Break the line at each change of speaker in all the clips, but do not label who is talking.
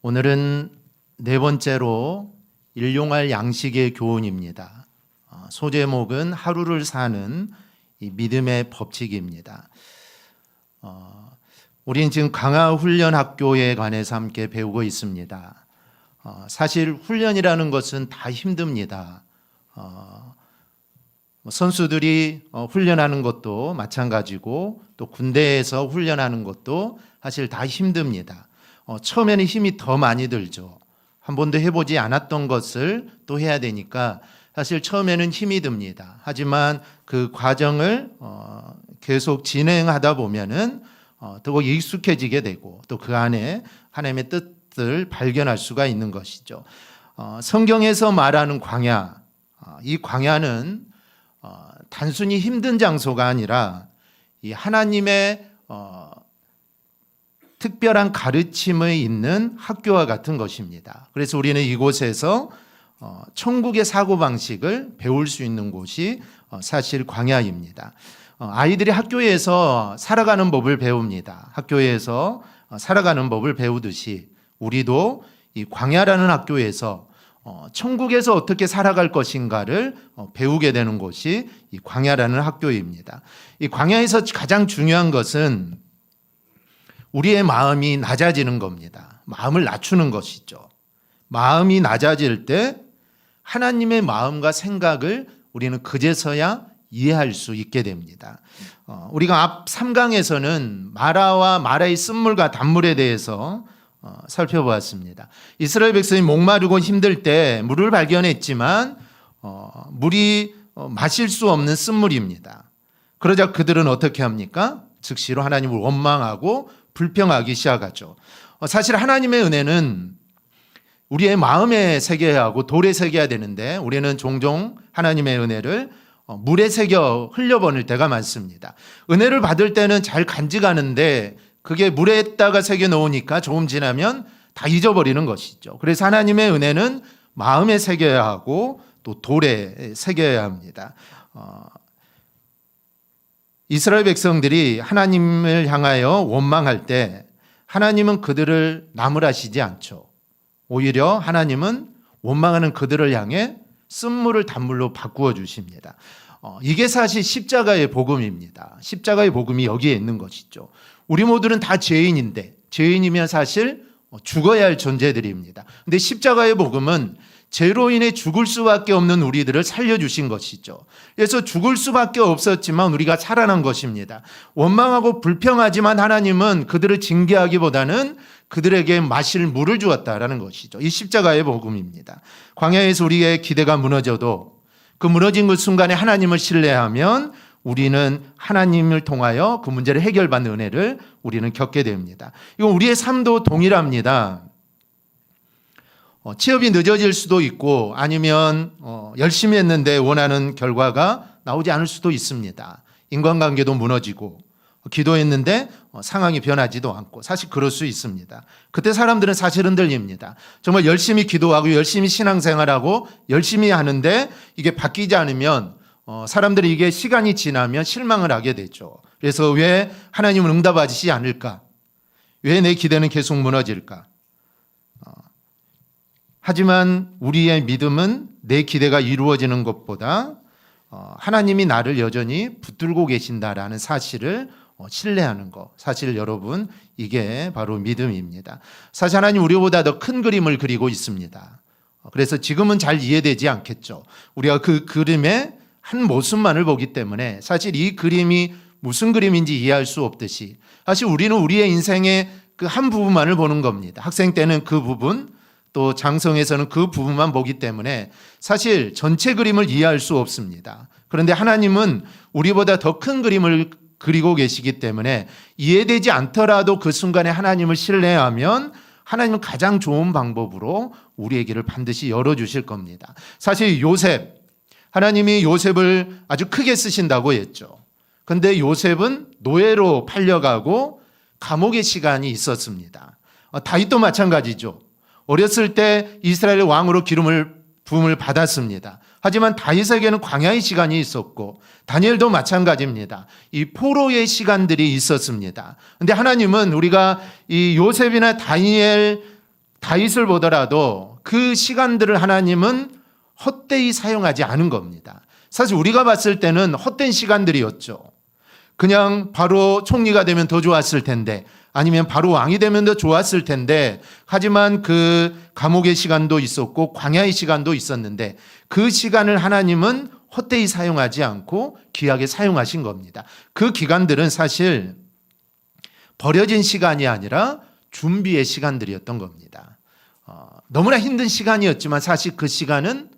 오늘은 네 번째로 일용할 양식의 교훈입니다. 소제목은 하루를 사는 이 믿음의 법칙입니다. 우리는 지금 강화훈련학교에 관해서 함께 배우고 있습니다. 사실 훈련이라는 것은 다 힘듭니다. 선수들이 훈련하는 것도 마찬가지고 또 군대에서 훈련하는 것도 사실 다 힘듭니다. 처음에는 힘이 더 많이 들죠. 한 번도 해보지 않았던 것을 또 해야 되니까 사실 처음에는 힘이 듭니다. 하지만 그 과정을 계속 진행하다 보면은 더욱 익숙해지게 되고 또 그 안에 하나님의 뜻을 발견할 수가 있는 것이죠. 성경에서 말하는 광야, 이 광야는 단순히 힘든 장소가 아니라 이 하나님의 특별한 가르침이 있는 학교와 같은 것입니다. 그래서 우리는 이곳에서 천국의 사고방식을 배울 수 있는 곳이 사실 광야입니다. 아이들이 학교에서 살아가는 법을 배웁니다. 학교에서 살아가는 법을 배우듯이 우리도 이 광야라는 학교에서 천국에서 어떻게 살아갈 것인가를 배우게 되는 곳이 이 광야라는 학교입니다. 이 광야에서 가장 중요한 것은 우리의 마음이 낮아지는 겁니다. 마음을 낮추는 것이죠. 마음이 낮아질 때 하나님의 마음과 생각을 우리는 그제서야 이해할 수 있게 됩니다. 우리가 앞 3강에서는 마라와 마라의 쓴물과 단물에 대해서 살펴보았습니다. 이스라엘 백성이 목마르고 힘들 때 물을 발견했지만 물이 마실 수 없는 쓴물입니다. 그러자 그들은 어떻게 합니까? 즉시로 하나님을 원망하고 불평하기 시작하죠. 사실 하나님의 은혜는 우리의 마음에 새겨야 하고 돌에 새겨야 되는데 우리는 종종 하나님의 은혜를 물에 새겨 흘려보낼 때가 많습니다. 은혜를 받을 때는 잘 간직하는데 그게 물에다가 새겨 놓으니까 조금 지나면 다 잊어버리는 것이죠. 그래서 하나님의 은혜는 마음에 새겨야 하고 또 돌에 새겨야 합니다. 이스라엘 백성들이 하나님을 향하여 원망할 때 하나님은 그들을 나무라시지 않죠. 오히려 하나님은 원망하는 그들을 향해 쓴물을 단물로 바꾸어 주십니다. 이게 사실 십자가의 복음입니다. 십자가의 복음이 여기에 있는 것이죠. 우리 모두는 다 죄인인데 죄인이면 사실 죽어야 할 존재들입니다. 근데 십자가의 복음은 죄로 인해 죽을 수밖에 없는 우리들을 살려주신 것이죠. 그래서 죽을 수밖에 없었지만 우리가 살아난 것입니다. 원망하고 불평하지만 하나님은 그들을 징계하기보다는 그들에게 마실 물을 주었다라는 것이죠. 이 십자가의 복음입니다. 광야에서 우리의 기대가 무너져도 그 무너진 그 순간에 하나님을 신뢰하면 우리는 하나님을 통하여 그 문제를 해결받는 은혜를 우리는 겪게 됩니다. 이건 우리의 삶도 동일합니다. 취업이 늦어질 수도 있고 아니면 열심히 했는데 원하는 결과가 나오지 않을 수도 있습니다. 인간관계도 무너지고 기도했는데 상황이 변하지도 않고 사실 그럴 수 있습니다. 그때 사람들은 사실 흔들립니다. 정말 열심히 기도하고 열심히 신앙생활하고 열심히 하는데 이게 바뀌지 않으면 사람들이 이게 시간이 지나면 실망을 하게 되죠. 그래서 왜 하나님은 응답하시지 않을까? 왜 내 기대는 계속 무너질까? 하지만 우리의 믿음은 내 기대가 이루어지는 것보다 하나님이 나를 여전히 붙들고 계신다라는 사실을 신뢰하는 것. 사실 여러분 이게 바로 믿음입니다. 사실 하나님 우리보다 더 큰 그림을 그리고 있습니다. 그래서 지금은 잘 이해되지 않겠죠. 우리가 그 그림의 한 모습만을 보기 때문에 사실 이 그림이 무슨 그림인지 이해할 수 없듯이 사실 우리는 우리의 인생의 그 한 부분만을 보는 겁니다. 학생 때는 그 부분 또 장성에서는 그 부분만 보기 때문에 사실 전체 그림을 이해할 수 없습니다. 그런데 하나님은 우리보다 더 큰 그림을 그리고 계시기 때문에 이해되지 않더라도 그 순간에 하나님을 신뢰하면 하나님은 가장 좋은 방법으로 우리의 길을 반드시 열어주실 겁니다. 사실 요셉, 하나님이 요셉을 아주 크게 쓰신다고 했죠. 그런데 요셉은 노예로 팔려가고 감옥의 시간이 있었습니다. 다윗도 마찬가지죠. 어렸을 때 이스라엘의 왕으로 부음을 받았습니다. 하지만 다윗에게는 광야의 시간이 있었고 다니엘도 마찬가지입니다. 이 포로의 시간들이 있었습니다. 그런데 하나님은 우리가 이 요셉이나 다니엘 다윗을 보더라도 그 시간들을 하나님은 헛되이 사용하지 않은 겁니다. 사실 우리가 봤을 때는 헛된 시간들이었죠. 그냥 바로 총리가 되면 더 좋았을 텐데, 아니면 바로 왕이 되면 더 좋았을 텐데, 하지만 그 감옥의 시간도 있었고 광야의 시간도 있었는데 그 시간을 하나님은 헛되이 사용하지 않고 귀하게 사용하신 겁니다. 그 기간들은 사실 버려진 시간이 아니라 준비의 시간들이었던 겁니다. 너무나 힘든 시간이었지만 사실 그 시간은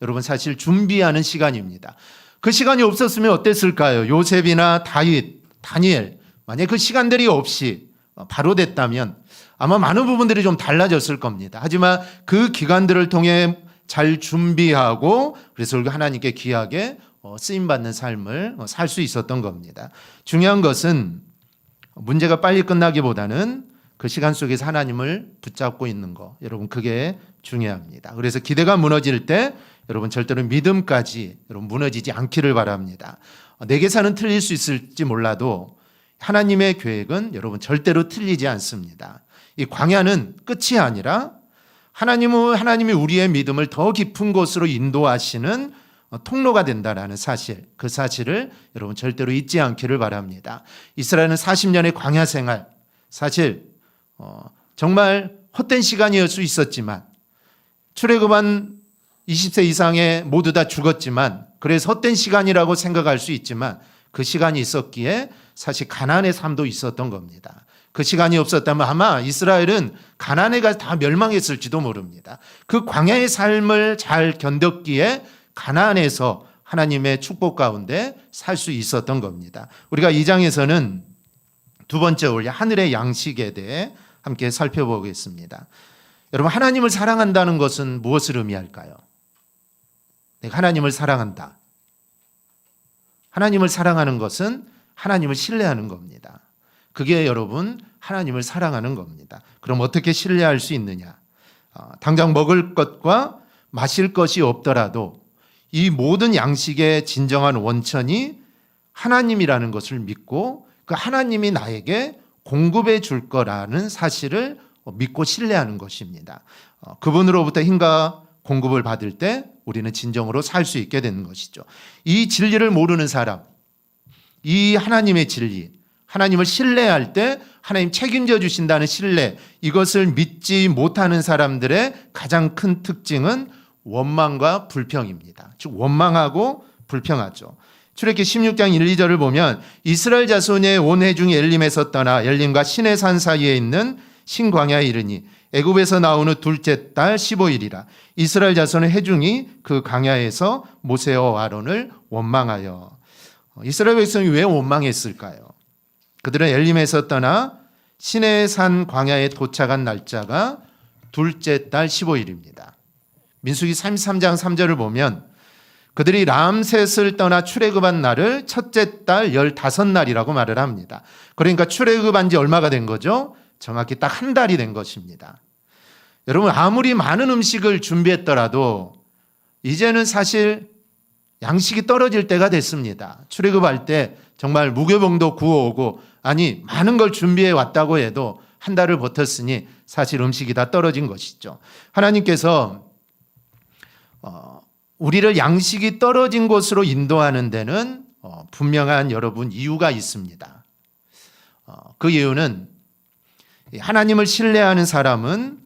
여러분 사실 준비하는 시간입니다. 그 시간이 없었으면 어땠을까요? 요셉이나 다윗, 다니엘, 만약에 그 시간들이 없이 바로 됐다면 아마 많은 부분들이 좀 달라졌을 겁니다. 하지만 그 기간들을 통해 잘 준비하고 그래서 하나님께 귀하게 쓰임받는 삶을 살 수 있었던 겁니다. 중요한 것은 문제가 빨리 끝나기보다는 그 시간 속에서 하나님을 붙잡고 있는 거, 여러분 그게 중요합니다. 그래서 기대가 무너질 때 여러분 절대로 믿음까지 여러분 무너지지 않기를 바랍니다. 내 계산은 틀릴 수 있을지 몰라도 하나님의 계획은 여러분 절대로 틀리지 않습니다. 이 광야는 끝이 아니라 하나님이 우리의 믿음을 더 깊은 곳으로 인도하시는 통로가 된다라는 사실, 그 사실을 여러분 절대로 잊지 않기를 바랍니다. 이스라엘은 40년의 광야 생활, 사실 정말 헛된 시간이었을 수 있었지만 출애굽한 20세 이상의 모두 다 죽었지만 그래서 헛된 시간이라고 생각할 수 있지만 그 시간이 있었기에 사실 가나안의 삶도 있었던 겁니다. 그 시간이 없었다면 아마 이스라엘은 가나안에가 다 멸망했을지도 모릅니다. 그 광야의 삶을 잘 견뎠기에 가나안에서 하나님의 축복 가운데 살 수 있었던 겁니다. 우리가 2장에서는 두 번째 원리 하늘의 양식에 대해 함께 살펴보겠습니다. 여러분 하나님을 사랑한다는 것은 무엇을 의미할까요? 내가 하나님을 사랑한다. 하나님을 사랑하는 것은 하나님을 신뢰하는 겁니다. 그게 여러분 하나님을 사랑하는 겁니다. 그럼 어떻게 신뢰할 수 있느냐? 당장 먹을 것과 마실 것이 없더라도 이 모든 양식의 진정한 원천이 하나님이라는 것을 믿고 그 하나님이 나에게 공급해 줄 거라는 사실을 믿고 신뢰하는 것입니다. 그분으로부터 힘과 공급을 받을 때 우리는 진정으로 살 수 있게 되는 것이죠. 이 진리를 모르는 사람, 이 하나님의 진리, 하나님을 신뢰할 때 하나님 책임져 주신다는 신뢰, 이것을 믿지 못하는 사람들의 가장 큰 특징은 원망과 불평입니다. 즉 원망하고 불평하죠. 출애굽기 16장 1, 2절을 보면 이스라엘 자손의 온 회중이 엘림에서 떠나 엘림과 시내산 사이에 있는 신광야에 이르니 애굽에서 나오는 둘째 달 15일이라 이스라엘 자손의 회중이 그 광야에서 모세와 아론을 원망하여. 이스라엘 백성이 왜 원망했을까요? 그들은 엘림에서 떠나 시내산 광야에 도착한 날짜가 둘째 달 15일입니다. 민수기 33장 3절을 보면 그들이 람셋을 떠나 출애굽한 날을 첫째 달 15날이라고 말을 합니다. 그러니까 출애굽한 지 얼마가 된 거죠? 정확히 딱 한 달이 된 것입니다. 여러분 아무리 많은 음식을 준비했더라도 이제는 사실 양식이 떨어질 때가 됐습니다. 출애굽할 때 정말 무교병도 구워오고 아니 많은 걸 준비해 왔다고 해도 한 달을 버텼으니 사실 음식이 다 떨어진 것이죠. 하나님께서 우리를 양식이 떨어진 곳으로 인도하는 데는 분명한 여러분 이유가 있습니다. 그 이유는 하나님을 신뢰하는 사람은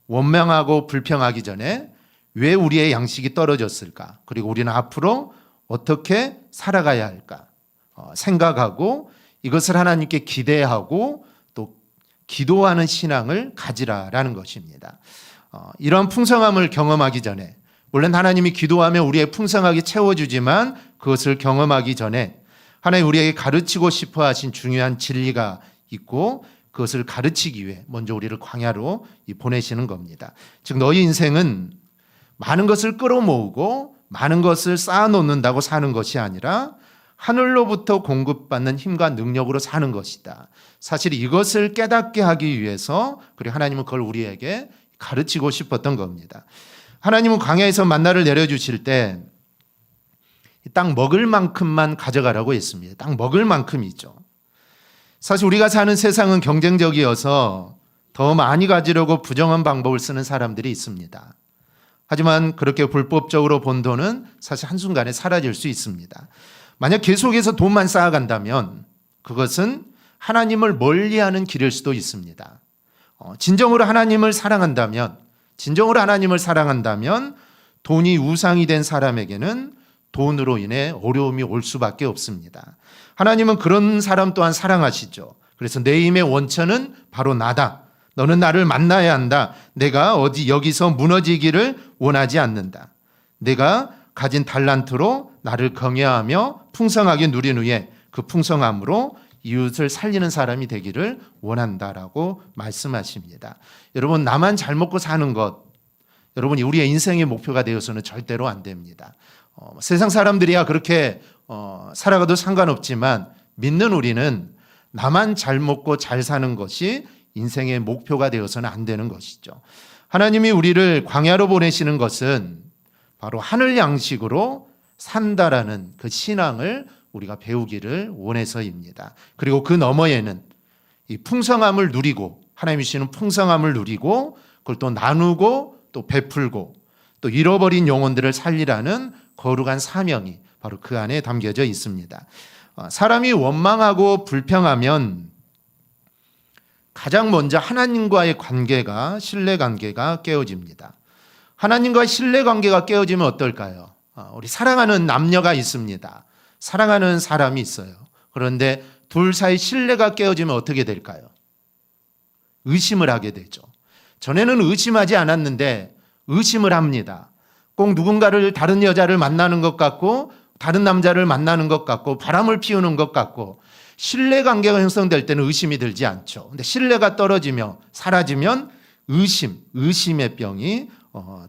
원망하고 불평하기 전에 왜 우리의 양식이 떨어졌을까? 그리고 우리는 앞으로 어떻게 살아가야 할까? 생각하고 이것을 하나님께 기대하고 또 기도하는 신앙을 가지라라는 것입니다. 이런 풍성함을 경험하기 전에 물론 하나님이 기도하면 우리의 풍성하게 채워주지만 그것을 경험하기 전에 하나님 우리에게 가르치고 싶어 하신 중요한 진리가 있고 그것을 가르치기 위해 먼저 우리를 광야로 보내시는 겁니다. 즉 너희 인생은 많은 것을 끌어모으고 많은 것을 쌓아놓는다고 사는 것이 아니라 하늘로부터 공급받는 힘과 능력으로 사는 것이다. 사실 이것을 깨닫게 하기 위해서 그리고 하나님은 그걸 우리에게 가르치고 싶었던 겁니다. 하나님은 광야에서 만나를 내려주실 때 딱 먹을 만큼만 가져가라고 했습니다. 딱 먹을 만큼이죠. 사실 우리가 사는 세상은 경쟁적이어서 더 많이 가지려고 부정한 방법을 쓰는 사람들이 있습니다. 하지만 그렇게 불법적으로 번 돈은 사실 한순간에 사라질 수 있습니다. 만약 계속해서 돈만 쌓아간다면 그것은 하나님을 멀리하는 길일 수도 있습니다. 진정으로 하나님을 사랑한다면 돈이 우상이 된 사람에게는 돈으로 인해 어려움이 올 수밖에 없습니다. 하나님은 그런 사람 또한 사랑하시죠. 그래서 내 힘의 원천은 바로 나다. 너는 나를 만나야 한다. 내가 여기서 무너지기를 원하지 않는다. 내가 가진 달란트로 나를 경외하며 풍성하게 누린 후에 그 풍성함으로 이웃을 살리는 사람이 되기를 원한다라고 말씀하십니다. 여러분, 나만 잘 먹고 사는 것, 여러분이 우리의 인생의 목표가 되어서는 절대로 안 됩니다. 세상 사람들이야 그렇게 살아가도 상관없지만 믿는 우리는 나만 잘 먹고 잘 사는 것이 인생의 목표가 되어서는 안 되는 것이죠. 하나님이 우리를 광야로 보내시는 것은 바로 하늘 양식으로 산다라는 그 신앙을 우리가 배우기를 원해서입니다. 그리고 그 너머에는 이 풍성함을 누리고 하나님이 주시는 풍성함을 누리고 그걸 또 나누고 또 베풀고 또 잃어버린 영혼들을 살리라는 거룩한 사명이 바로 그 안에 담겨져 있습니다. 사람이 원망하고 불평하면 가장 먼저 하나님과의 관계가, 신뢰관계가 깨어집니다. 하나님과의 신뢰관계가 깨어지면 어떨까요? 우리 사랑하는 남녀가 있습니다. 사랑하는 사람이 있어요. 그런데 둘 사이 신뢰가 깨어지면 어떻게 될까요? 의심을 하게 되죠. 전에는 의심하지 않았는데 의심을 합니다. 꼭 누군가를 다른 여자를 만나는 것 같고 다른 남자를 만나는 것 같고 바람을 피우는 것 같고 신뢰관계가 형성될 때는 의심이 들지 않죠. 근데 신뢰가 떨어지며 사라지면 의심의 병이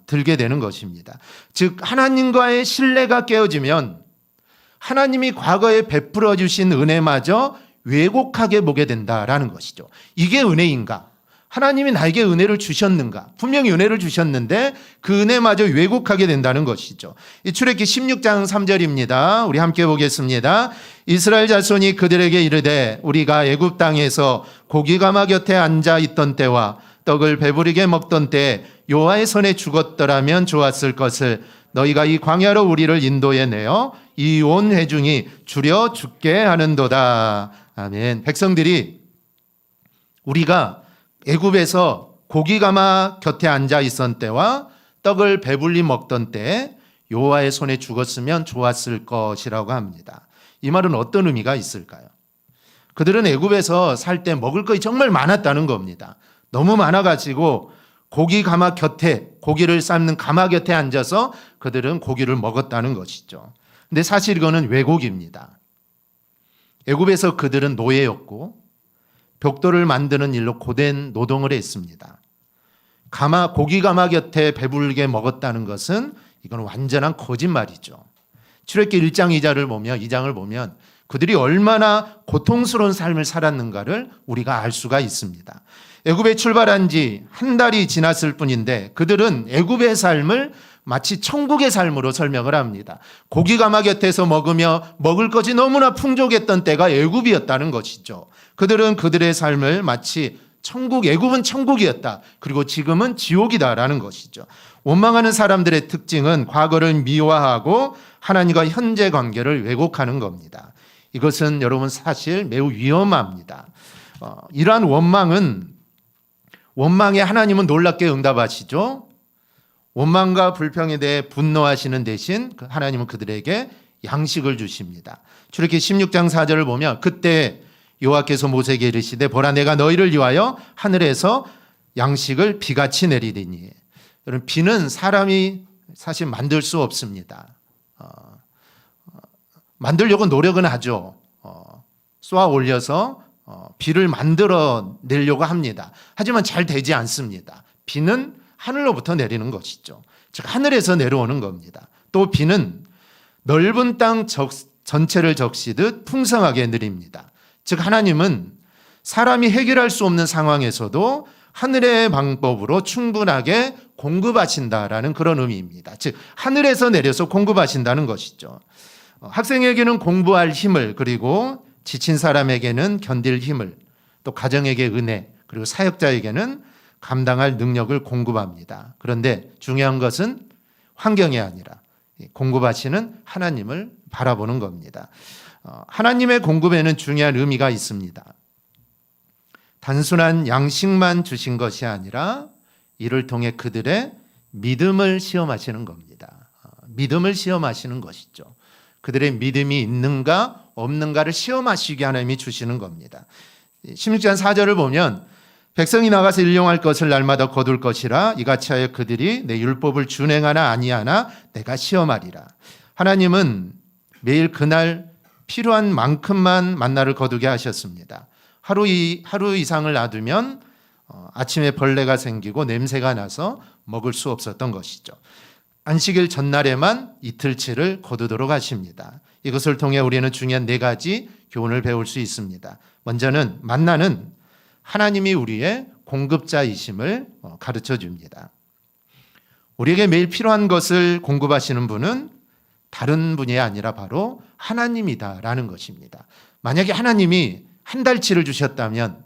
들게 되는 것입니다. 즉 하나님과의 신뢰가 깨어지면 하나님이 과거에 베풀어 주신 은혜마저 왜곡하게 보게 된다라는 것이죠. 이게 은혜인가? 하나님이 나에게 은혜를 주셨는가? 분명히 은혜를 주셨는데 그 은혜마저 왜곡하게 된다는 것이죠. 이 출애굽기 16장 3절입니다. 우리 함께 보겠습니다. 이스라엘 자손이 그들에게 이르되 우리가 애굽 땅에서 고기가마 곁에 앉아 있던 때와 떡을 배부르게 먹던 때에 여호와의 손에 죽었더라면 좋았을 것을 너희가 이 광야로 우리를 인도해 내어 이 온 회중이 줄여 죽게 하는도다. 아멘. 백성들이 우리가 애굽에서 고기가마 곁에 앉아 있던 때와 떡을 배불리 먹던 때에 여호와의 손에 죽었으면 좋았을 것이라고 합니다. 이 말은 어떤 의미가 있을까요? 그들은 애굽에서 살 때 먹을 것이 정말 많았다는 겁니다. 너무 많아가지고 고기가마 곁에, 고기를 삶는 가마 곁에 앉아서 그들은 고기를 먹었다는 것이죠. 근데 사실 이거는 왜곡입니다. 애굽에서 그들은 노예였고 벽돌을 만드는 일로 고된 노동을 했습니다. 고기가마 곁에 배불게 먹었다는 것은 이건 완전한 거짓말이죠. 출애굽기 1장 2장을 보면 그들이 얼마나 고통스러운 삶을 살았는가를 우리가 알 수가 있습니다. 애굽에 출발한 지 한 달이 지났을 뿐인데 그들은 애굽의 삶을 마치 천국의 삶으로 설명을 합니다. 고기가마 곁에서 먹으며 먹을 것이 너무나 풍족했던 때가 애굽이었다는 것이죠. 그들은 그들의 삶을 마치 애굽은 천국이었다. 그리고 지금은 지옥이다라는 것이죠. 원망하는 사람들의 특징은 과거를 미화하고 하나님과 현재 관계를 왜곡하는 겁니다. 이것은 여러분 사실 매우 위험합니다. 이러한 원망에 하나님은 놀랍게 응답하시죠. 원망과 불평에 대해 분노하시는 대신 하나님은 그들에게 양식을 주십니다. 출애굽기 16장 4절을 보면 그때 여호와께서 모세에게 이르시되 보라 내가 너희를 위하여 하늘에서 양식을 비같이 내리리니. 여러분 비는 사람이 사실 만들 수 없습니다. 만들려고 노력은 하죠. 쏘아 올려서 비를 만들어 내려고 합니다. 하지만 잘 되지 않습니다. 비는 하늘로부터 내리는 것이죠. 즉 하늘에서 내려오는 겁니다. 또 비는 넓은 땅 전체를 적시듯 풍성하게 내립니다. 즉 하나님은 사람이 해결할 수 없는 상황에서도 하늘의 방법으로 충분하게 공급하신다라는 그런 의미입니다. 즉 하늘에서 내려서 공급하신다는 것이죠. 학생에게는 공부할 힘을, 그리고 지친 사람에게는 견딜 힘을, 또 가정에게 은혜, 그리고 사역자에게는 감당할 능력을 공급합니다. 그런데 중요한 것은 환경이 아니라 공급하시는 하나님을 바라보는 겁니다. 하나님의 공급에는 중요한 의미가 있습니다. 단순한 양식만 주신 것이 아니라 이를 통해 그들의 믿음을 시험하시는 겁니다. 믿음을 시험하시는 것이죠. 그들의 믿음이 있는가 없는가를 시험하시게 하나님이 주시는 겁니다. 16장 4절을 보면 백성이 나가서 일용할 것을 날마다 거둘 것이라 이같이 하여 그들이 내 율법을 준행하나 아니하나 내가 시험하리라. 하나님은 매일 그날 필요한 만큼만 만나를 거두게 하셨습니다. 하루 이상을 놔두면 아침에 벌레가 생기고 냄새가 나서 먹을 수 없었던 것이죠. 안식일 전날에만 이틀치를 거두도록 하십니다. 이것을 통해 우리는 중요한 4가지 교훈을 배울 수 있습니다. 먼저는 만나는 하나님이 우리의 공급자이심을 가르쳐 줍니다. 우리에게 매일 필요한 것을 공급하시는 분은 다른 분이 아니라 바로 하나님이다라는 것입니다. 만약에 하나님이 한 달치를 주셨다면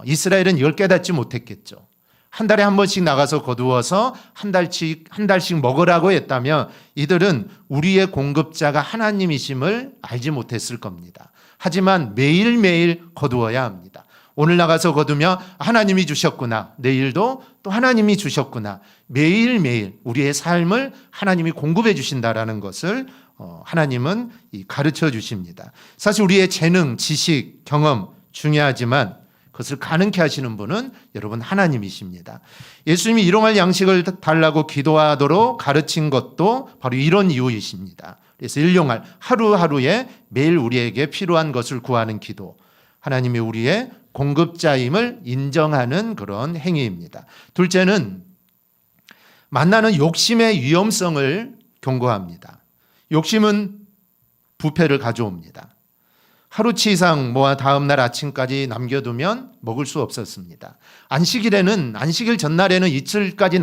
이스라엘은 이걸 깨닫지 못했겠죠. 한 달에 한 번씩 나가서 거두어서 한 달씩 먹으라고 했다면 이들은 우리의 공급자가 하나님이심을 알지 못했을 겁니다. 하지만 매일매일 거두어야 합니다. 오늘 나가서 거두면 하나님이 주셨구나. 내일도 또 하나님이 주셨구나. 매일매일 우리의 삶을 하나님이 공급해 주신다라는 것을 하나님은 가르쳐 주십니다. 사실 우리의 재능, 지식, 경험 중요하지만 그것을 가능케 하시는 분은 여러분 하나님이십니다. 예수님이 일용할 양식을 달라고 기도하도록 가르친 것도 바로 이런 이유이십니다. 그래서 일용할 하루하루에 매일 우리에게 필요한 것을 구하는 기도, 하나님이 우리의 공급자임을 인정하는 그런 행위입니다. 둘째는 만나는 욕심의 위험성을 경고합니다. 욕심은 부패를 가져옵니다. 하루치 이상 모아 다음날 아침까지 남겨두면 먹을 수 없었습니다. 안식일 전날에는 이틀까지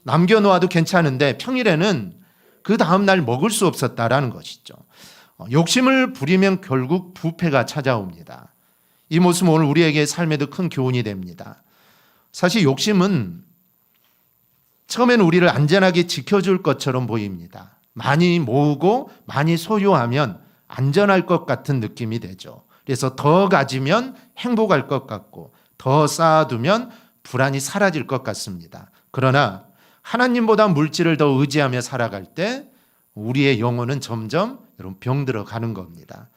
남겨놓아도 괜찮은데 평일에는 그 다음날 먹을 수 없었다라는 것이죠. 욕심을 부리면 결국 부패가 찾아옵니다. 이 모습은 오늘 우리에게 삶에도 큰 교훈이 됩니다. 사실 욕심은 처음에는 우리를 안전하게 지켜줄 것처럼 보입니다. 많이 모으고 많이 소유하면 안전할 것 같은 느낌이 되죠. 그래서 더 가지면 행복할 것 같고 더 쌓아두면 불안이 사라질 것 같습니다. 그러나 하나님보다 물질을 더 의지하며 살아갈 때 우리의 영혼은 점점 여러분 병들어 가는 겁니다.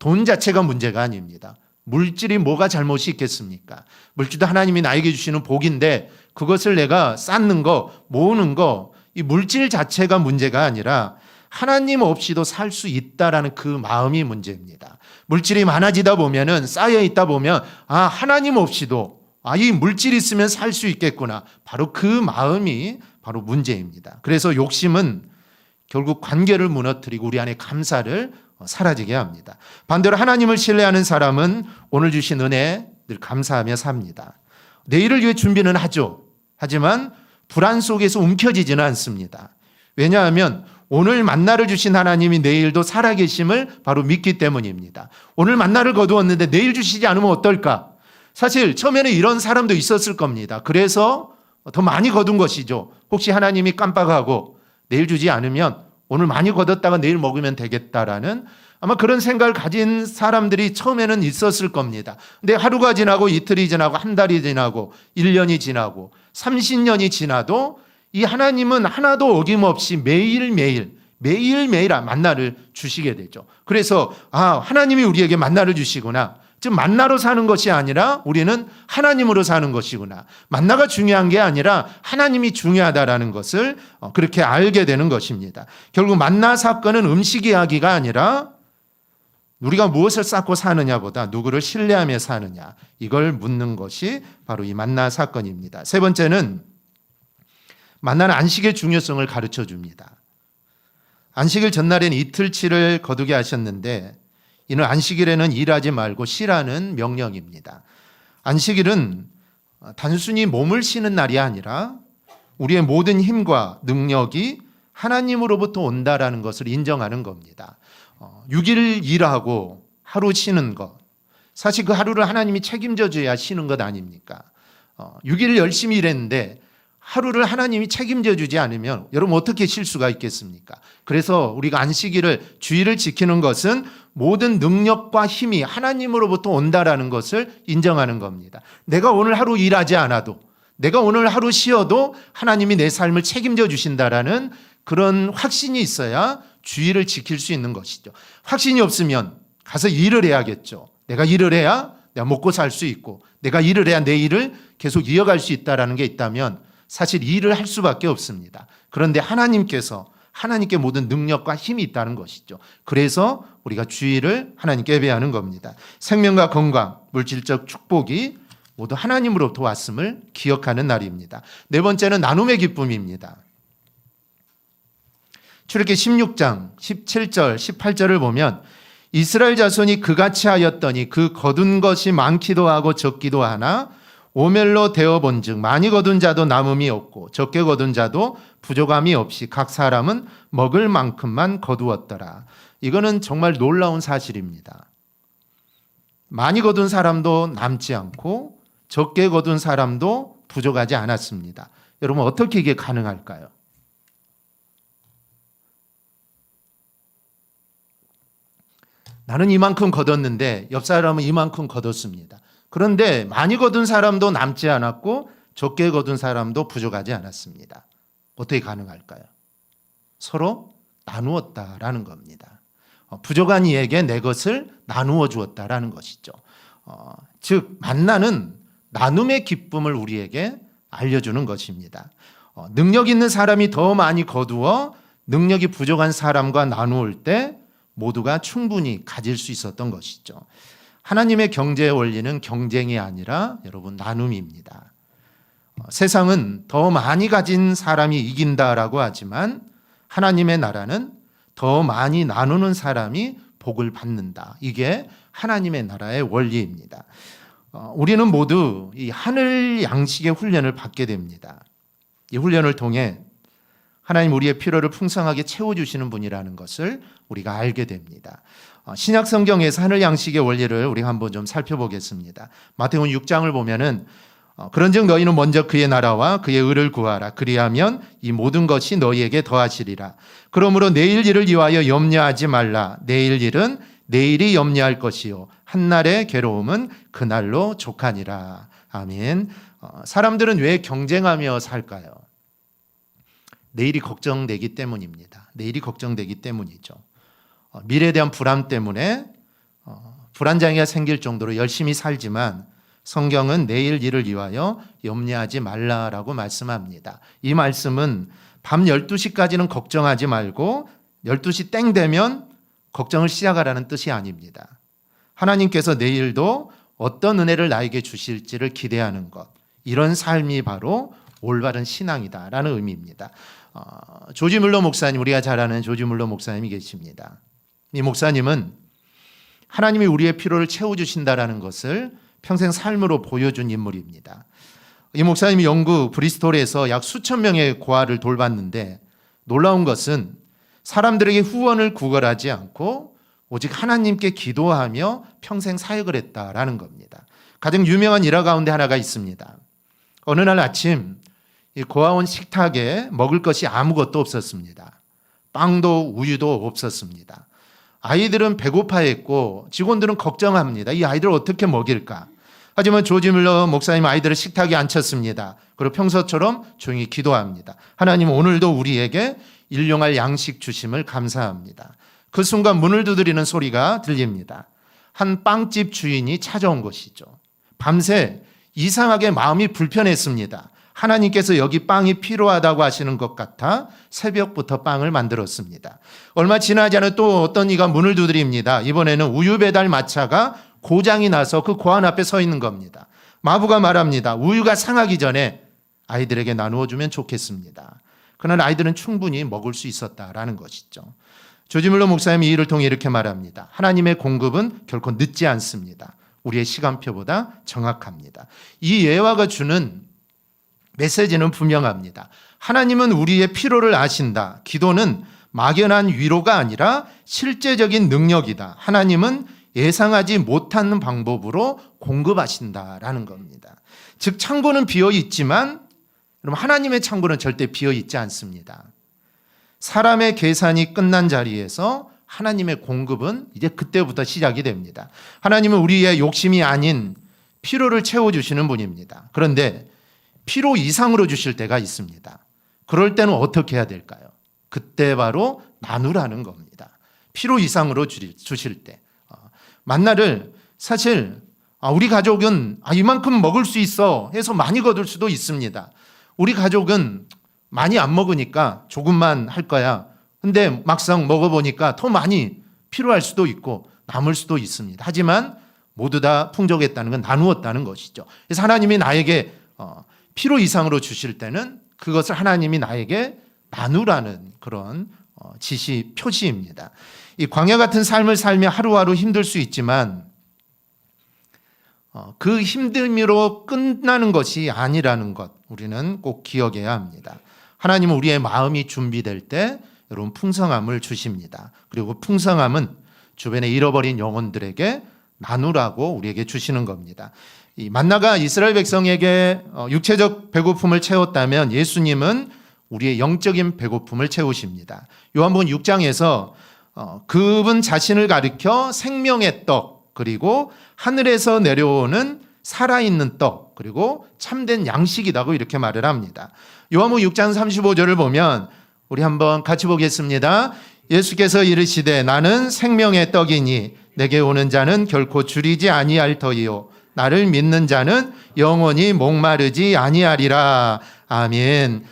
돈 자체가 문제가 아닙니다. 물질이 뭐가 잘못이 있겠습니까? 물질도 하나님이 나에게 주시는 복인데 그것을 내가 쌓는 거, 모으는 거, 이 물질 자체가 문제가 아니라 하나님 없이도 살 수 있다라는 그 마음이 문제입니다. 물질이 많아지다 보면은 쌓여 있다 보면 하나님 없이도 이 물질이 있으면 살 수 있겠구나. 바로 그 마음이 바로 문제입니다. 그래서 욕심은 결국 관계를 무너뜨리고 우리 안에 감사를 사라지게 합니다. 반대로 하나님을 신뢰하는 사람은 오늘 주신 은혜에 늘 감사하며 삽니다. 내일을 위해 준비는 하죠. 하지만 불안 속에서 움켜쥐지는 않습니다. 왜냐하면 오늘 만나를 주신 하나님이 내일도 살아계심을 바로 믿기 때문입니다. 오늘 만나를 거두었는데 내일 주시지 않으면 어떨까? 사실 처음에는 이런 사람도 있었을 겁니다. 그래서 더 많이 거둔 것이죠. 혹시 하나님이 깜빡하고 내일 주지 않으면 오늘 많이 거뒀다가 내일 먹으면 되겠다라는 아마 그런 생각을 가진 사람들이 처음에는 있었을 겁니다. 근데 하루가 지나고 이틀이 지나고 한 달이 지나고 1년이 지나고 30년이 지나도 이 하나님은 하나도 어김없이 매일매일 만나를 주시게 되죠. 그래서 하나님이 우리에게 만나를 주시구나. 즉 만나로 사는 것이 아니라 우리는 하나님으로 사는 것이구나. 만나가 중요한 게 아니라 하나님이 중요하다라는 것을 그렇게 알게 되는 것입니다. 결국 만나 사건은 음식 이야기가 아니라 우리가 무엇을 쌓고 사느냐보다 누구를 신뢰하며 사느냐, 이걸 묻는 것이 바로 이 만나 사건입니다. 세 번째는 만나는 안식의 중요성을 가르쳐 줍니다. 안식일 전날에는 이틀치를 거두게 하셨는데 이는 안식일에는 일하지 말고 쉬라는 명령입니다. 안식일은 단순히 몸을 쉬는 날이 아니라 우리의 모든 힘과 능력이 하나님으로부터 온다라는 것을 인정하는 겁니다. 6일 일하고 하루 쉬는 것, 사실 그 하루를 하나님이 책임져 줘야 쉬는 것 아닙니까? 6일 열심히 일했는데 하루를 하나님이 책임져 주지 않으면 여러분 어떻게 쉴 수가 있겠습니까? 그래서 우리가 안식일을 주일을 지키는 것은 모든 능력과 힘이 하나님으로부터 온다라는 것을 인정하는 겁니다. 내가 오늘 하루 일하지 않아도, 내가 오늘 하루 쉬어도 하나님이 내 삶을 책임져 주신다라는 그런 확신이 있어야 주일을 지킬 수 있는 것이죠. 확신이 없으면 가서 일을 해야겠죠. 내가 일을 해야 내가 먹고 살 수 있고, 내가 일을 해야 내 일을 계속 이어갈 수 있다는 게 있다면 사실 일을 할 수밖에 없습니다. 그런데 하나님께 모든 능력과 힘이 있다는 것이죠. 그래서 우리가 주일을 하나님께 예배하는 겁니다. 생명과 건강, 물질적 축복이 모두 하나님으로부터 왔음을 기억하는 날입니다. 네 번째는 나눔의 기쁨입니다. 출애굽기 16장 17절 18절을 보면 이스라엘 자손이 그같이 하였더니 그 거둔 것이 많기도 하고 적기도 하나 오멜로 되어본즉 많이 거둔 자도 남음이 없고 적게 거둔 자도 부족함이 없이 각 사람은 먹을 만큼만 거두었더라. 이거는 정말 놀라운 사실입니다. 많이 거둔 사람도 남지 않고 적게 거둔 사람도 부족하지 않았습니다. 여러분 어떻게 이게 가능할까요? 나는 이만큼 거뒀는데 옆 사람은 이만큼 거뒀습니다. 그런데 많이 거둔 사람도 남지 않았고 적게 거둔 사람도 부족하지 않았습니다. 어떻게 가능할까요? 서로 나누었다라는 겁니다. 부족한 이에게 내 것을 나누어 주었다라는 것이죠. 즉 만나는 나눔의 기쁨을 우리에게 알려주는 것입니다. 능력 있는 사람이 더 많이 거두어 능력이 부족한 사람과 나누을 때 모두가 충분히 가질 수 있었던 것이죠. 하나님의 경제의 원리는 경쟁이 아니라 여러분 나눔입니다. 세상은 더 많이 가진 사람이 이긴다라고 하지만 하나님의 나라는 더 많이 나누는 사람이 복을 받는다. 이게 하나님의 나라의 원리입니다. 우리는 모두 이 하늘 양식의 훈련을 받게 됩니다. 이 훈련을 통해 하나님 우리의 필요를 풍성하게 채워주시는 분이라는 것을 우리가 알게 됩니다. 신약 성경에서 하늘 양식의 원리를 우리가 한번 좀 살펴보겠습니다. 마태복음 6장을 보면은 그런즉 너희는 먼저 그의 나라와 그의 의를 구하라. 그리하면 이 모든 것이 너희에게 더하시리라. 그러므로 내일 일을 위하여 염려하지 말라. 내일 일은 내일이 염려할 것이요 한날의 괴로움은 그날로 족하니라. 아멘. 사람들은 왜 경쟁하며 살까요? 내일이 걱정되기 때문입니다. 내일이 걱정되기 때문이죠. 미래에 대한 불안 때문에 불안장애가 생길 정도로 열심히 살지만 성경은 내일 일을 위하여 염려하지 말라라고 말씀합니다. 이 말씀은 밤 12시까지는 걱정하지 말고 12시 땡 되면 걱정을 시작하라는 뜻이 아닙니다. 하나님께서 내일도 어떤 은혜를 나에게 주실지를 기대하는 것, 이런 삶이 바로 올바른 신앙이다라는 의미입니다. 조지 물러 목사님, 우리가 잘 아는 조지 물러 목사님이 계십니다. 이 목사님은 하나님이 우리의 필요를 채워주신다라는 것을 평생 삶으로 보여준 인물입니다. 이 목사님이 영국 브리스톨에서 약 수천 명의 고아를 돌봤는데 놀라운 것은 사람들에게 후원을 구걸하지 않고 오직 하나님께 기도하며 평생 사역을 했다라는 겁니다. 가장 유명한 일화 가운데 하나가 있습니다. 어느 날 아침 이 고아원 식탁에 먹을 것이 아무것도 없었습니다. 빵도 우유도 없었습니다. 아이들은 배고파했고 직원들은 걱정합니다. 이 아이들을 어떻게 먹일까? 하지만 조지 물러 목사님 아이들을 식탁에 앉혔습니다. 그리고 평소처럼 조용히 기도합니다. 하나님 오늘도 우리에게 일용할 양식 주심을 감사합니다. 그 순간 문을 두드리는 소리가 들립니다. 한 빵집 주인이 찾아온 것이죠. 밤새 이상하게 마음이 불편했습니다. 하나님께서 여기 빵이 필요하다고 하시는 것 같아 새벽부터 빵을 만들었습니다. 얼마 지나지 않아 또 어떤 이가 문을 두드립니다. 이번에는 우유 배달 마차가 고장이 나서 그 고안 앞에 서 있는 겁니다. 마부가 말합니다. 우유가 상하기 전에 아이들에게 나누어 주면 좋겠습니다. 그러나 아이들은 충분히 먹을 수 있었다라는 것이죠. 조지 물러 목사님이 이 일을 통해 이렇게 말합니다. 하나님의 공급은 결코 늦지 않습니다. 우리의 시간표보다 정확합니다. 이 예화가 주는 메시지는 분명합니다. 하나님은 우리의 필요를 아신다. 기도는 막연한 위로가 아니라 실제적인 능력이다. 하나님은 예상하지 못하는 방법으로 공급하신다라는 겁니다. 즉 창고는 비어 있지만 여러분 하나님의 창고는 절대 비어 있지 않습니다. 사람의 계산이 끝난 자리에서 하나님의 공급은 이제 그때부터 시작이 됩니다. 하나님은 우리의 욕심이 아닌 필요를 채워주시는 분입니다. 그런데 필요 이상으로 주실 때가 있습니다. 그럴 때는 어떻게 해야 될까요? 그때 바로 나누라는 겁니다. 필요 이상으로 주실 때. 만나를 사실 우리 가족은 이만큼 먹을 수 있어 해서 많이 거둘 수도 있습니다. 우리 가족은 많이 안 먹으니까 조금만 할 거야. 근데 막상 먹어보니까 더 많이 필요할 수도 있고 남을 수도 있습니다. 하지만 모두 다 풍족했다는 건 나누었다는 것이죠. 그래서 하나님이 나에게 필요 이상으로 주실 때는 그것을 하나님이 나에게 나누라는 그런 지시 표시입니다. 이 광야 같은 삶을 살며 하루하루 힘들 수 있지만 그 힘듦으로 끝나는 것이 아니라는 것 우리는 꼭 기억해야 합니다. 하나님은 우리의 마음이 준비될 때 여러분 풍성함을 주십니다. 그리고 풍성함은 주변에 잃어버린 영혼들에게 나누라고 우리에게 주시는 겁니다. 이 만나가 이스라엘 백성에게 육체적 배고픔을 채웠다면 예수님은 우리의 영적인 배고픔을 채우십니다. 요한복음 6장에서 그분 자신을 가리켜 생명의 떡 그리고 하늘에서 내려오는 살아있는 떡 그리고 참된 양식이라고 이렇게 말을 합니다. 요한복음 6장 35절을 보면 우리 한번 같이 보겠습니다. 예수께서 이르시되 나는 생명의 떡이니 내게 오는 자는 결코 줄이지 아니할 터이요 나를 믿는 자는 영원히 목마르지 아니하리라. 아멘.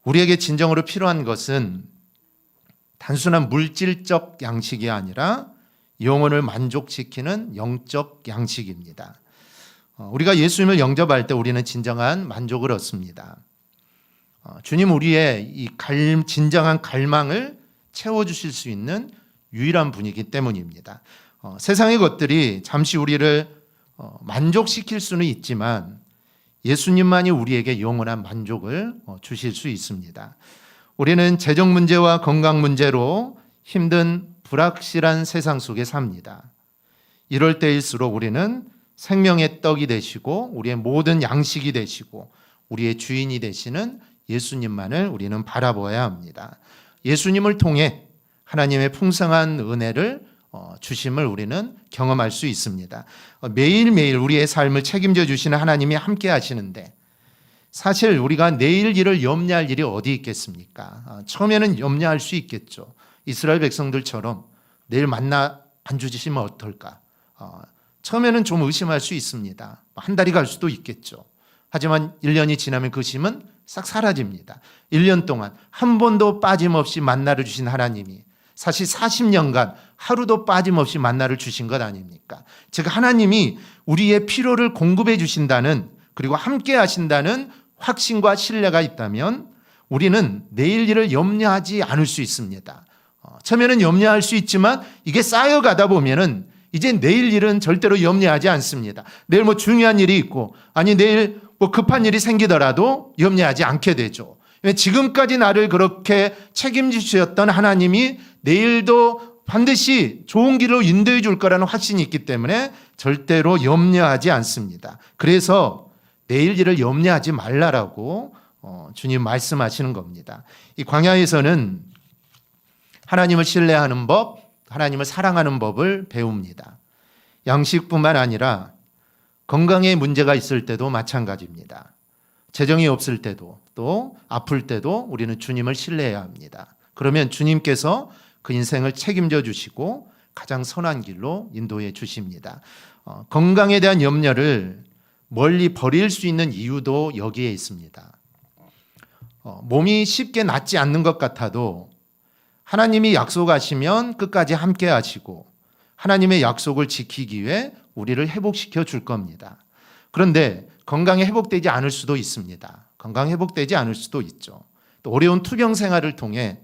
우리에게 진정으로 필요한 것은 단순한 물질적 양식이 아니라 영혼을 만족시키는 영적 양식입니다. 우리가 예수님을 영접할 때 우리는 진정한 만족을 얻습니다. 주님 우리의 이 진정한 갈망을 채워주실 수 있는 유일한 분이기 때문입니다. 세상의 것들이 잠시 우리를 만족시킬 수는 있지만 예수님만이 우리에게 영원한 만족을 주실 수 있습니다. 우리는 재정 문제와 건강 문제로 힘든 불확실한 세상 속에 삽니다. 이럴 때일수록 우리는 생명의 떡이 되시고 우리의 모든 양식이 되시고 우리의 주인이 되시는 예수님만을 우리는 바라보아야 합니다. 예수님을 통해 하나님의 풍성한 은혜를 주심을 우리는 경험할 수 있습니다. 매일매일 우리의 삶을 책임져 주시는 하나님이 함께 하시는데 사실 우리가 내일 일을 염려할 일이 어디 있겠습니까? 처음에는 염려할 수 있겠죠. 이스라엘 백성들처럼 내일 만나 안 주시면 어떨까? 처음에는 좀 의심할 수 있습니다. 한 달이 갈 수도 있겠죠. 하지만 1년이 지나면 그 심은 싹 사라집니다. 1년 동안 한 번도 빠짐없이 만나를 주신 하나님이 사실 40년간 하루도 빠짐없이 만나를 주신 것 아닙니까? 즉 하나님이 우리의 필요를 공급해 주신다는 그리고 함께 하신다는 확신과 신뢰가 있다면 우리는 내일 일을 염려하지 않을 수 있습니다. 처음에는 염려할 수 있지만 이게 쌓여가다 보면은 이제 내일 일은 절대로 염려하지 않습니다. 내일 뭐 중요한 일이 있고 아니 내일 뭐 급한 일이 생기더라도 염려하지 않게 되죠. 지금까지 나를 그렇게 책임지셨던 하나님이 내일도 반드시 좋은 길로 인도해 줄 거라는 확신이 있기 때문에 절대로 염려하지 않습니다. 그래서 내일 일을 염려하지 말라라고 주님 말씀하시는 겁니다. 이 광야에서는 하나님을 신뢰하는 법, 하나님을 사랑하는 법을 배웁니다. 양식뿐만 아니라 건강에 문제가 있을 때도 마찬가지입니다. 재정이 없을 때도 또 아플 때도 우리는 주님을 신뢰해야 합니다. 그러면 주님께서 그 인생을 책임져 주시고 가장 선한 길로 인도해 주십니다. 건강에 대한 염려를 멀리 버릴 수 있는 이유도 여기에 있습니다. 몸이 쉽게 낫지 않는 것 같아도 하나님이 약속하시면 끝까지 함께 하시고 하나님의 약속을 지키기 위해 우리를 회복시켜 줄 겁니다. 그런데 건강이 회복되지 않을 수도 있습니다. 건강 회복되지 않을 수도 있죠. 또 어려운 투병 생활을 통해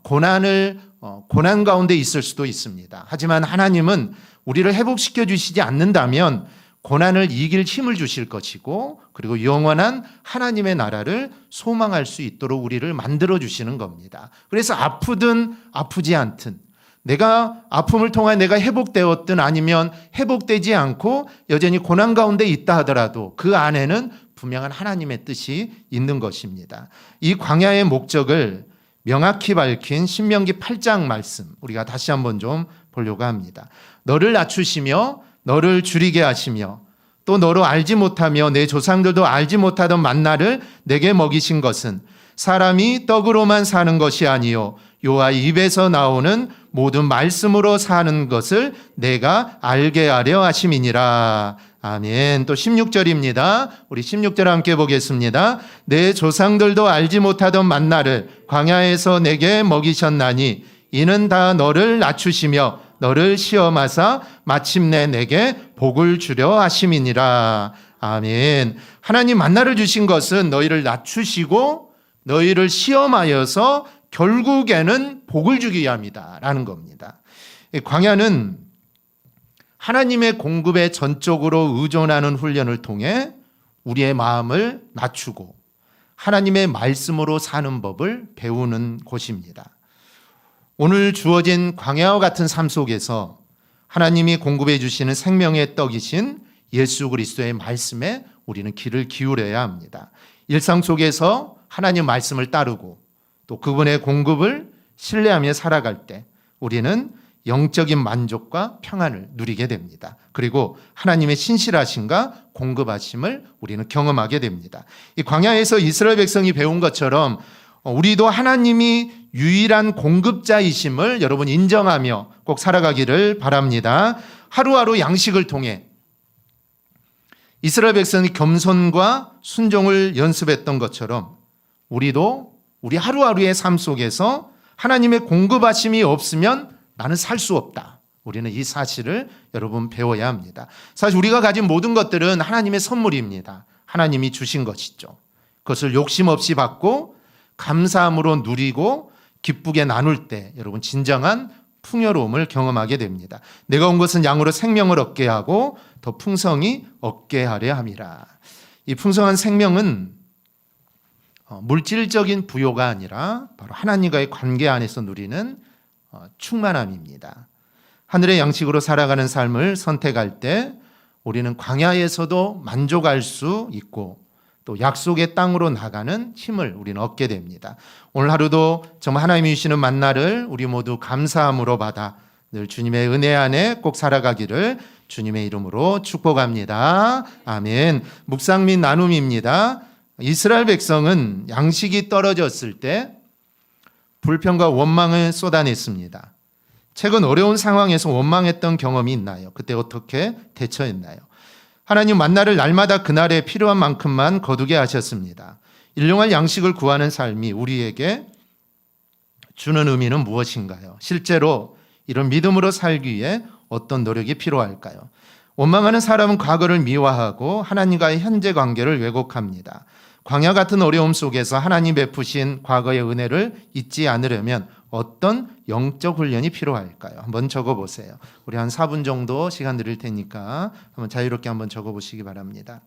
고난 가운데 있을 수도 있습니다. 하지만 하나님은 우리를 회복시켜 주시지 않는다면 고난을 이길 힘을 주실 것이고 그리고 영원한 하나님의 나라를 소망할 수 있도록 우리를 만들어 주시는 겁니다. 그래서 아프든 아프지 않든 내가 아픔을 통해 내가 회복되었든 아니면 회복되지 않고 여전히 고난 가운데 있다 하더라도 그 안에는 분명한 하나님의 뜻이 있는 것입니다. 이 광야의 목적을 명확히 밝힌 신명기 8장 말씀 우리가 다시 한번 좀 보려고 합니다. 너를 낮추시며 너를 줄이게 하시며 또 너로 알지 못하며 내 조상들도 알지 못하던 만나를 내게 먹이신 것은 사람이 떡으로만 사는 것이 아니요 여호와 입에서 나오는 모든 말씀으로 사는 것을 내가 알게 하려 하심이니라. 아멘. 또 16절입니다. 우리 16절 함께 보겠습니다. 내 조상들도 알지 못하던 만나를 광야에서 내게 먹이셨나니 이는 다 너를 낮추시며 너를 시험하사 마침내 내게 복을 주려 하심이니라. 아멘. 하나님 만나를 주신 것은 너희를 낮추시고 너희를 시험하여서 결국에는 복을 주기 위함이다 라는 겁니다. 광야는 하나님의 공급에 전적으로 의존하는 훈련을 통해 우리의 마음을 낮추고 하나님의 말씀으로 사는 법을 배우는 곳입니다. 오늘 주어진 광야와 같은 삶 속에서 하나님이 공급해 주시는 생명의 떡이신 예수 그리스도의 말씀에 우리는 귀를 기울여야 합니다. 일상 속에서 하나님 말씀을 따르고 또 그분의 공급을 신뢰하며 살아갈 때 우리는 영적인 만족과 평안을 누리게 됩니다. 그리고 하나님의 신실하심과 공급하심을 우리는 경험하게 됩니다. 이 광야에서 이스라엘 백성이 배운 것처럼 우리도 하나님이 유일한 공급자이심을 여러분 인정하며 꼭 살아가기를 바랍니다. 하루하루 양식을 통해 이스라엘 백성이 겸손과 순종을 연습했던 것처럼 우리도 우리 하루하루의 삶 속에서 하나님의 공급하심이 없으면 나는 살 수 없다. 우리는 이 사실을 여러분 배워야 합니다. 사실 우리가 가진 모든 것들은 하나님의 선물입니다. 하나님이 주신 것이죠. 그것을 욕심 없이 받고 감사함으로 누리고 기쁘게 나눌 때 여러분 진정한 풍요로움을 경험하게 됩니다. 내가 온 것은 양으로 생명을 얻게 하고 더 풍성히 얻게 하려 함이라. 이 풍성한 생명은 물질적인 부요가 아니라 바로 하나님과의 관계 안에서 누리는 충만함입니다. 하늘의 양식으로 살아가는 삶을 선택할 때 우리는 광야에서도 만족할 수 있고 또 약속의 땅으로 나가는 힘을 우리는 얻게 됩니다. 오늘 하루도 정말 하나님이 주시는 만나를 우리 모두 감사함으로 받아 늘 주님의 은혜 안에 꼭 살아가기를 주님의 이름으로 축복합니다. 아멘. 묵상 및 나눔입니다. 이스라엘 백성은 양식이 떨어졌을 때 불평과 원망을 쏟아냈습니다. 최근 어려운 상황에서 원망했던 경험이 있나요? 그때 어떻게 대처했나요? 하나님 만나를 날마다 그날에 필요한 만큼만 거두게 하셨습니다. 일용할 양식을 구하는 삶이 우리에게 주는 의미는 무엇인가요? 실제로 이런 믿음으로 살기 위해 어떤 노력이 필요할까요? 원망하는 사람은 과거를 미화하고 하나님과의 현재 관계를 왜곡합니다. 광야 같은 어려움 속에서 하나님 베푸신 과거의 은혜를 잊지 않으려면 어떤 영적 훈련이 필요할까요? 한번 적어보세요. 우리 한 4분 정도 시간 드릴 테니까 한번 자유롭게 한번 적어보시기 바랍니다.